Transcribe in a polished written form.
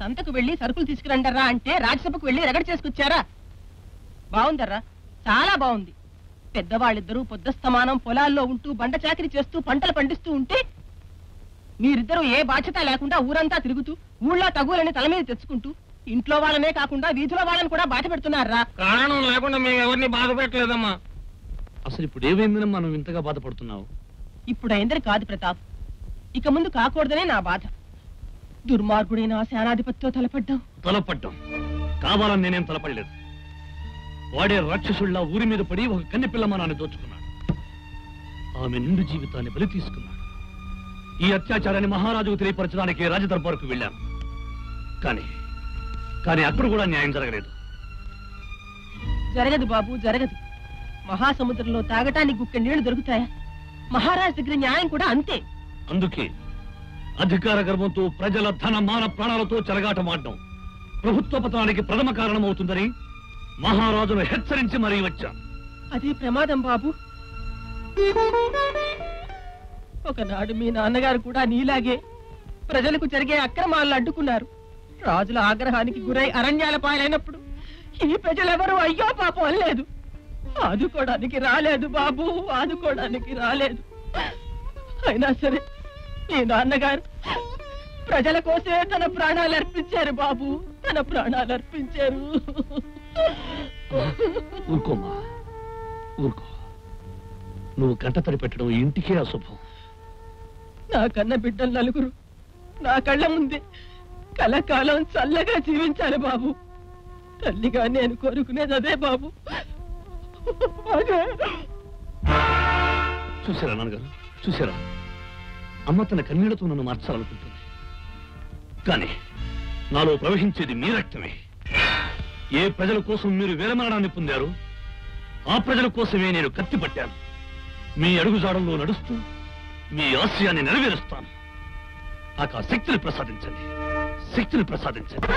సంతకు వెళ్లి సరుకులు తీసుకురండరా అంటే రాజ్యసభకు వెళ్లి రగడ చేసుకొచ్చారా? బాగుందర్రా, చాలా బాగుంది. పెద్దవాళ్ళిద్దరూ పొద్దస్తమానం పొలాల్లో ఉంటూ బండ చాకిరి చేస్తూ పంటలు పండిస్తూ ఉంటే మీరిద్దరూ ఏ బాధ్యత లేకుండా ఊరంతా తిరుగుతూ ఊళ్ళో తగులని తల మీద తెచ్చుకుంటూ ఇంట్లో వాళ్ళనే కాకుండా వీధిలో వాళ్ళని కూడా బాధ పెడుతున్నారా? కారణం లేకుండా మేము ఎవరిని బాధ పెట్టలేదమ్మా. అసలు ఇప్పుడు ఏమైందని మనం ఇంతగా బాధపడుతున్నావు? ఇప్పుడు అయిందని కాదు ప్రతాప్, ఇక ముందు కాకూడదనే నా బాధ. దుర్మార్గుడైన సేనాధిపతితో తలపడ్డాం కావాలని నేనేం తలపడలేదు. వాడే రాక్షసుల్లా ఊరి మీద పడి ఒక కన్నె పిల్లమానాన్ని దోచుకున్నాడు. ఆమె నిండు జీవితాన్ని బలి తీసుకున్నాడు. ఈ అత్యాచారాన్ని మహారాజుకు తెలియపరచడానికి రాజదర్బారుకు వెళ్ళాను. కానీ అక్కడ కూడా న్యాయం జరగలేదు. జరగదు బాబు, జరగదు. మహాసముద్రంలో తాగటానికి గుక్క నీళ్లు దొరుకుతాయా? మహారాజు దగ్గర న్యాయం కూడా అంతే. అందుకే అధికార గర్వంతో ప్రజల ధన మాన ప్రాణాలతో చెలగాటమాడడం ప్రభుత్వ పతనానికి ప్రథమ కారణమవుతుందని మహారాజును హెచ్చరించి మరీ వచ్చాను. అదే ప్రమాదం బాబు. ఒకనాడు మీ నాన్నగారు కూడా నీలాగే ప్రజలకు జరిగే అక్రమాలను అడ్డుకున్నారు. రాజుల ఆగ్రహానికి గురై అరణ్యాల పాలైనప్పుడు ఈ ప్రజలెవరూ అయ్యో పాపం అనలేదు. ఆదుకోవడానికి రాలేదు బాబు, ఆదుకోవడానికి రాలేదు. అయినా సరే మీ నాన్నగారు ప్రజల కోసమే తన ప్రాణాలు అర్పించారు బాబు, తన ప్రాణాలు అర్పించారు. ఊరుకోమా, ఊరుకో. నువ్వు కంటతడి పెట్టడం ఇంటికే అశుభం. నా కన్న బిడ్డలు నలుగురు నా కళ్ళ ముందే కలకాలం చల్లగా జీవించాలి బాబు. తల్లిగా నేను కోరుకునేది అదే బాబు. చూసారా నాన్నగారు, చూసారా? అమ్మ తన కన్నీళ్లతో నన్ను మార్చాలనుకుంటుంది. కానీ నాలో ప్రవహించేది మీ రక్తమే. ఏ ప్రజల కోసం మీరు వీరమరణాన్ని పొందారు, ఆ ప్రజల కోసమే నేను కత్తి పట్టాను. మీ అడుగుజాడల్లో నడుస్తూ మీ ఆశయాన్ని నెరవేరుస్తాను. నాకు ఆ శక్తిని ప్రసాదించండి, శక్తిని ప్రసాదించండి.